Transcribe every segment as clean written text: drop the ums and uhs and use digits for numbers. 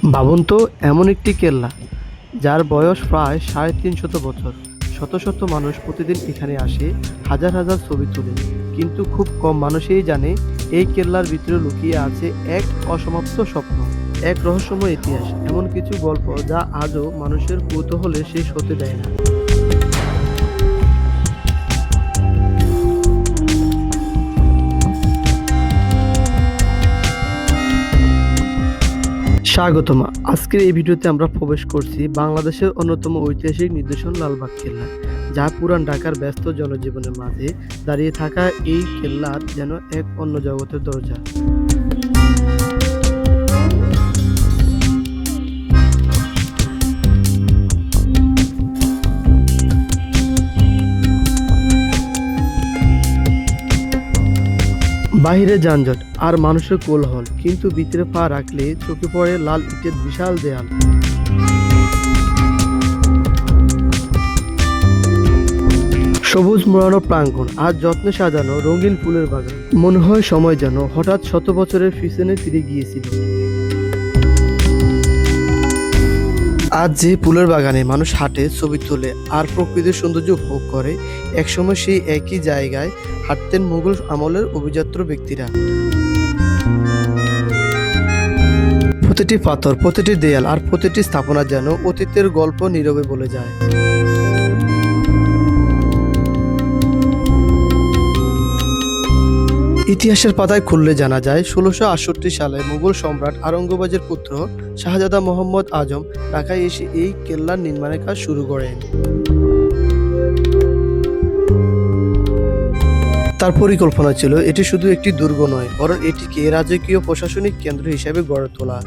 ভাবুন তো, এমন একটি কেল্লা যার বয়স প্রায় ৩৫০ বছর। শত শত মানুষ প্রতিদিন এখানে আসে, হাজার হাজার ছবি তোলে, কিন্তু খুব কম মানুষই জানে এই কেল্লার ভিতরে লুকিয়ে আছে এক অসমাপ্ত স্বপ্ন, এক রহস্যময় ইতিহাস, এমন কিছু গল্প যা আজও মানুষের কৌতূহলে শেষ হতে দেয় না। স্বাগতম। আজকের এই ভিডিওতে আমরা প্রবেশ করছি বাংলাদেশের অন্যতম ঐতিহাসিক নিদর্শন লালবাগ কেল্লা, যা পুরান ঢাকার ব্যস্ত জনজীবনের মাঝে দাঁড়িয়ে থাকা এই কেল্লার যেন এক অন্য জগতের দরজা। বাহিরে যানজট আর মানুষের কোলাহল, কিন্তু ভিতরে পা রাখলে চোখে পড়ে লাল ইটের বিশাল দেয়াল। সবুজ মোড়ানো প্রাঙ্গণ আর যত্নে সাজানো রঙিন ফুলের বাগান, মনে হয় সময় যেন হঠাৎ শত বছরের পিছনে ফিরে গিয়েছিল। আজ যে ফুলের বাগানে মানুষ হাঁটে, ছবি তোলে আর প্রকৃতির সৌন্দর্য উপভোগ করে, একসময় সেই একই জায়গায় হাঁটতেন মুঘল আমলের অভিজাত্য ব্যক্তিরা। প্রতিটি পাথর, প্রতিটি দেয়াল আর প্রতিটি স্থাপনা যেন অতীতের গল্প নীরবে বলে যায়। ইতিহাসের পাতায় খুললে জানা যায় ১৬৬৮ সালে মুঘল সম্রাট আওরঙ্গজেবের পুত্র শাহজাদা মোহাম্মদ আজম ঢাকায় এসে এই কেল্লার নির্মাণের কাজ শুরু করেন। তার পরিকল্পনা ছিল এটি শুধু একটি দুর্গ নয়, বরং এটিকে রাজকীয় প্রশাসনিক কেন্দ্র হিসেবে গড়ে তোলা।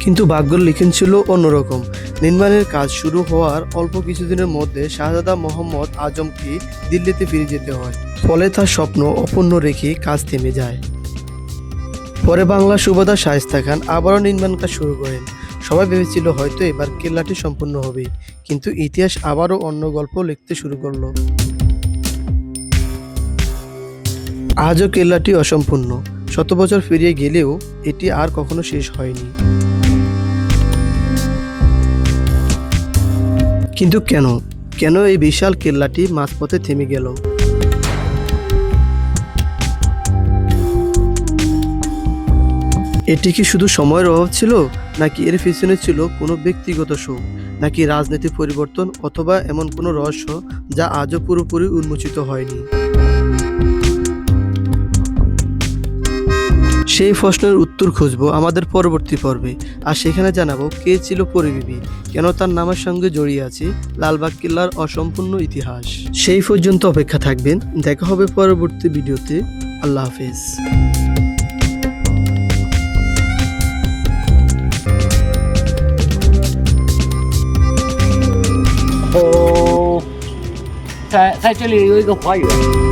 কিন্তু ভাগ্যের লিখন ছিল অন্যরকম। নির্মাণের কাজ শুরু হওয়ার অল্প কিছুদিনের মধ্যে শাহজাদা মোহাম্মদ আজমকে দিল্লিতে ফিরে যেতে হয়, ফলে তার স্বপ্ন অপূর্ণ রেখে কাজ থেমে যায়। পরে বাংলার সুবাদার শায়েস্তা খান আবারও নির্মাণ কাজ শুরু করেন। সবাই ভেবেছিল হয়তো এবার কেল্লাটি সম্পূর্ণ হবে, কিন্তু ইতিহাস আবারও অন্য গল্প লিখতে শুরু করলো। আজও কেল্লাটি অসম্পূর্ণ, শত বছর ফিরিয়ে গেলেও এটি আর কখনো শেষ হয়নি। কিন্তু কেন এই বিশাল কেল্লাটি মাঝপথে থেমে গেল? এটি কি শুধু সময়ের অভাব ছিল, নাকি এর পিছনে ছিল কোনো ব্যক্তিগত সুখ, নাকি রাজনীতির পরিবর্তন, অথবা এমন কোনো রহস্য যা আজও পুরোপুরি উন্মোচিত হয়নি? সেই প্রশ্নের উত্তর খুঁজবো আমাদের পরবর্তী পর্বে, আর সেখানে জানাবো কে ছিল পরিবিবি, কেন তার নামের সঙ্গে জড়িয়ে আছে লালবাগ কেল্লার অসম্পূর্ণ ইতিহাস। সেই পর্যন্ত অপেক্ষা থাকবেন। দেখা হবে পরবর্তী ভিডিওতে। আল্লাহ হাফেজ।在这里有一个花园。